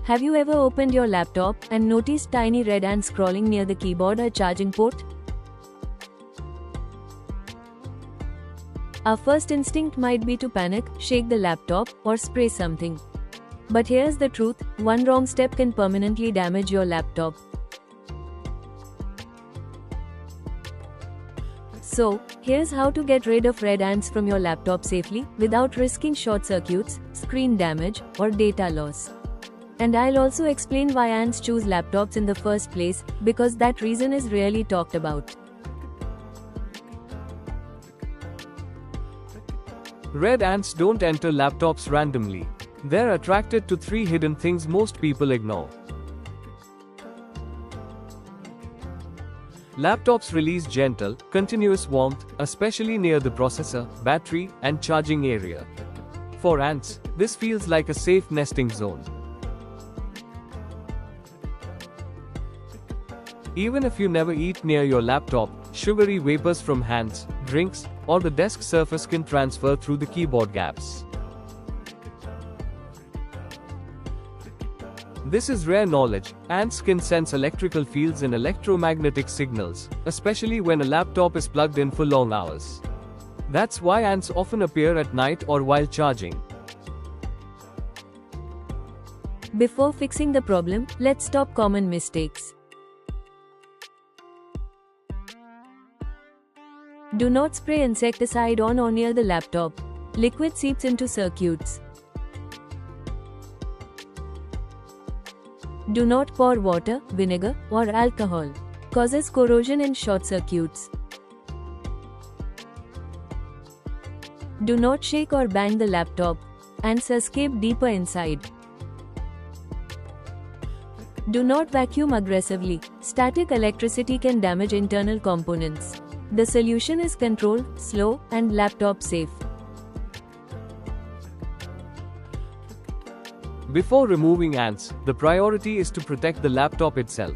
Have you ever opened your laptop and noticed tiny red ants crawling near the keyboard or charging port? Our first instinct might be to panic, shake the laptop, or spray something. But here's the truth, one wrong step can permanently damage your laptop. So, here's how to get rid of red ants from your laptop safely, without risking short circuits, screen damage, or data loss. And I'll also explain why ants choose laptops in the first place, because that reason is rarely talked about. Red ants don't enter laptops randomly. They're attracted to three hidden things most people ignore. Laptops release gentle, continuous warmth, especially near the processor, battery, and charging area. For ants, this feels like a safe nesting zone. Even if you never eat near your laptop, sugary vapors from hands, drinks, or the desk surface can transfer through the keyboard gaps. This is rare knowledge. Ants can sense electrical fields and electromagnetic signals, especially when a laptop is plugged in for long hours. That's why ants often appear at night or while charging. Before fixing the problem, let's stop common mistakes. Do not spray insecticide on or near the laptop. Liquid seeps into circuits. Do not pour water, vinegar, or alcohol. Causes corrosion and short circuits. Do not shake or bang the laptop. Ants escape deeper inside. Do not vacuum aggressively. Static electricity can damage internal components. The solution is controlled, slow, and laptop safe. Before removing ants, the priority is to protect the laptop itself.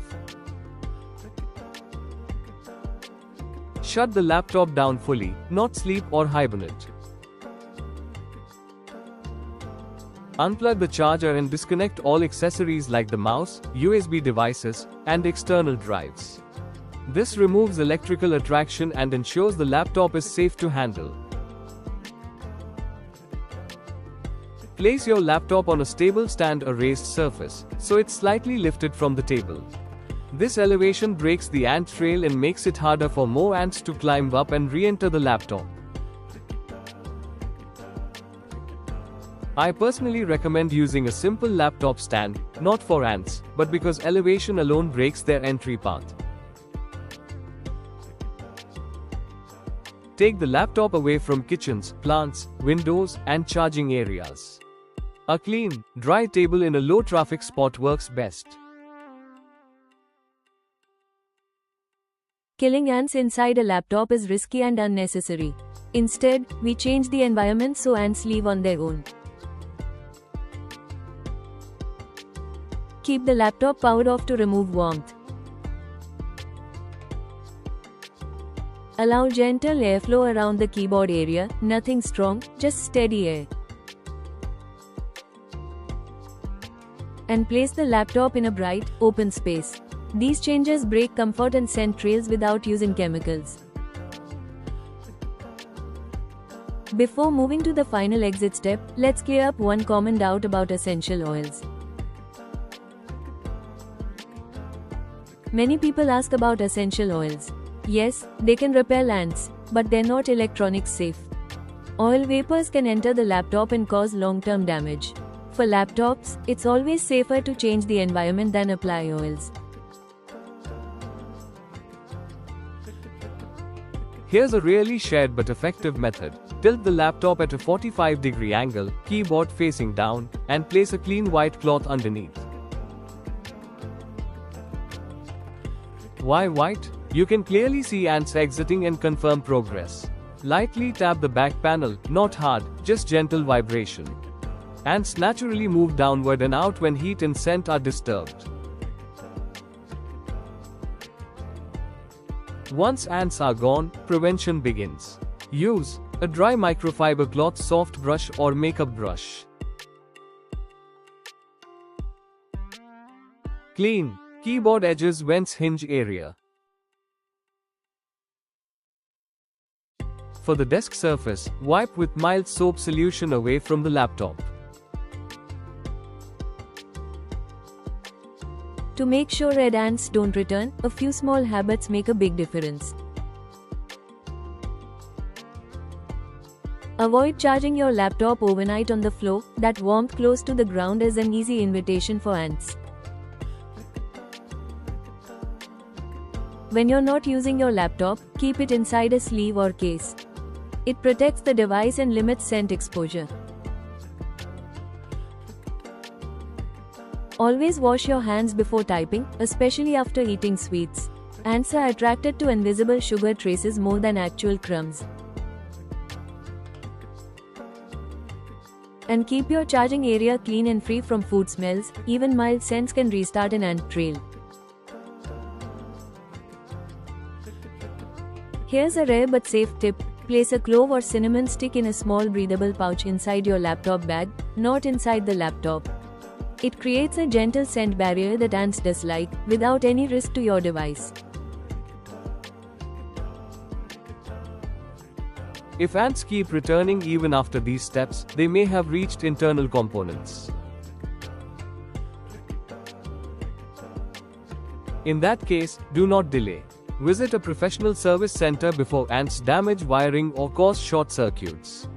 Shut the laptop down fully, not sleep or hibernate. Unplug the charger and disconnect all accessories like the mouse, USB devices, and external drives. This removes electrical attraction and ensures the laptop is safe to handle. Place your laptop on a stable stand or raised surface, so it's slightly lifted from the table. This elevation breaks the ant trail and makes it harder for more ants to climb up and re-enter the laptop. I personally recommend using a simple laptop stand, not for ants, but because elevation alone breaks their entry path. Take the laptop away from kitchens, plants, windows, and charging areas. A clean, dry table in a low-traffic spot works best. Killing ants inside a laptop is risky and unnecessary. Instead, we change the environment so ants leave on their own. Keep the laptop powered off to remove warmth. Allow gentle airflow around the keyboard area, nothing strong, just steady air. And place the laptop in a bright, open space. These changes break comfort and send trails without using chemicals. Before moving to the final exit step, let's clear up one common doubt about essential oils. Many people ask about essential oils. Yes, they can repel ants, but they're not electronics safe. Oil vapors can enter the laptop and cause long-term damage. For laptops, it's always safer to change the environment than apply oils. Here's a rarely shared but effective method. Tilt the laptop at a 45-degree angle, keyboard facing down, and place a clean white cloth underneath. Why white? You can clearly see ants exiting and confirm progress. Lightly tap the back panel, not hard, just gentle vibration. Ants naturally move downward and out when heat and scent are disturbed. Once ants are gone, prevention begins. Use a dry microfiber cloth, soft brush or makeup brush. Clean keyboard edges, vents, hinge area. For the desk surface, wipe with mild soap solution away from the laptop. To make sure red ants don't return, a few small habits make a big difference. Avoid charging your laptop overnight on the floor. That warmth close to the ground is an easy invitation for ants. When you're not using your laptop, keep it inside a sleeve or case. It protects the device and limits scent exposure. Always wash your hands before typing, especially after eating sweets. Ants are attracted to invisible sugar traces more than actual crumbs. And keep your charging area clean and free from food smells. Even mild scents can restart an ant trail. Here's a rare but safe tip. Place a clove or cinnamon stick in a small breathable pouch inside your laptop bag, not inside the laptop. It creates a gentle scent barrier that ants dislike, without any risk to your device. If ants keep returning even after these steps, they may have reached internal components. In that case, do not delay. Visit a professional service center before ants damage wiring or cause short circuits.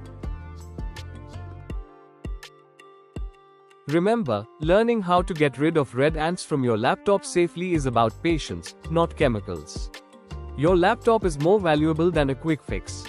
Remember, learning how to get rid of red ants from your laptop safely is about patience, not chemicals. Your laptop is more valuable than a quick fix.